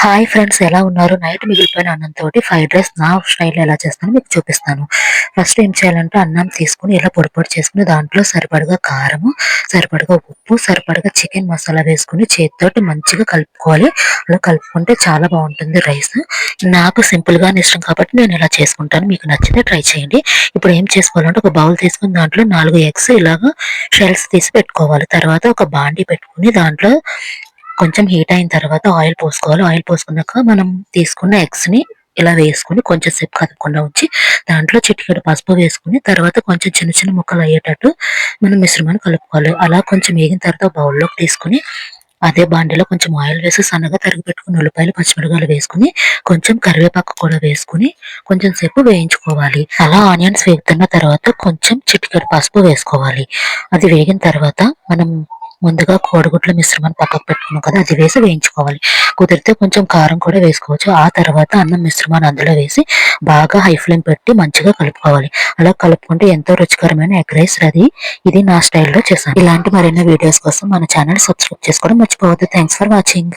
Hi friends, ఎలా ఉన్నారు? Night మిగిలిపోయిన అన్నంతోటి ఫ్రైడ్ రైస్ నా స్టైల్‌లో ఎలా చేస్తానో మీకు చూపిస్తాను. ఫస్ట్ ఏం చేయాలంటే అన్నం తీసుకొని ఇలా పొడి పొడి చేసుకొని దాంట్లో సరిపడగా కారము, సరిపడగా ఉప్పు, సరిపడగా చికెన్ మసాలా వేసుకొని చేత్తోటి మంచిగా కలుపుకోవాలి. అలా కలుపుకుంటే చాలా బావుంటుంది రైస్. నాకు సింపుల్‌గానే ఇష్టం కాబట్టి నేను ఇలా చేసుకుంటాను. మీకు నచ్చితే ట్రై చేయండి. ఇప్పుడు ఏం చేసుకోవాలంటే ఒక బౌల్ తీసుకొని దాంట్లో 4 ఎగ్స్ ఇలాగా షెల్స్ తీసి పెట్టుకోవాలి. తర్వాత ఒక బాండీ పెట్టుకొని దాంట్లో కొంచెం హీట్ అయిన తర్వాత ఆయిల్ పోసుకోవాలి. ఆయిల్ పోసుకున్నాక మనం తీసుకున్న ఎగ్స్‌ని ఇలా వేసుకొని కొంచెం సేపు కదపకుండా ఉంచి, దాంట్లో చిటికెడు పసుపు వేసుకొని, తర్వాత కొంచెం చిన్న చిన్న ముక్కలు అయ్యేటట్టు మనం మిశ్రమాన్ని కలుపుకోవాలి. అలా కొంచెం వేగిన తర్వాత బౌల్‌లోకి తీసుకొని, అదే బాండీలో కొంచెం ఆయిల్ వేసి సన్నగా తరిగి పెట్టుకున్న ఉల్లిపాయలు, పచ్చిమిరపకాయలు వేసుకొని, కొంచెం కరివేపాకు కూడా వేసుకొని, కొంచెం సేపు వేయించుకోవాలి. అలా ఆనియన్స్ వేగుతున్న తర్వాత కొంచెం చిటికెడు పసుపు వేసుకోవాలి. అది వేగిన తర్వాత మనం ముందుగా కోడిగుడ్ల మిశ్రమాన్ని పక్కకు పెట్టుకున్నాం కదా! అది వేసి వేయించుకోవాలి. కుదిరితే కొంచెం కారం కూడా వేసుకోవచ్చు. ఆ తర్వాత అన్నం మిశ్రమాన్ని అందులో వేసి బాగా హై ఫ్లేమ్ పెట్టి మంచిగా కలుపుకోవాలి. అలా కలుపుకుంటే ఎంతో రుచికరమైన ఎగ్ రైస్ రెడీ. ఇది నా స్టైల్‌లో చేశాను. ఇలాంటి మరెన్నో వీడియోస్ కోసం మన ఛానల్ సబ్స్క్రైబ్ చేసుకోవడం మర్చిపోవద్దు. Thanks for watching.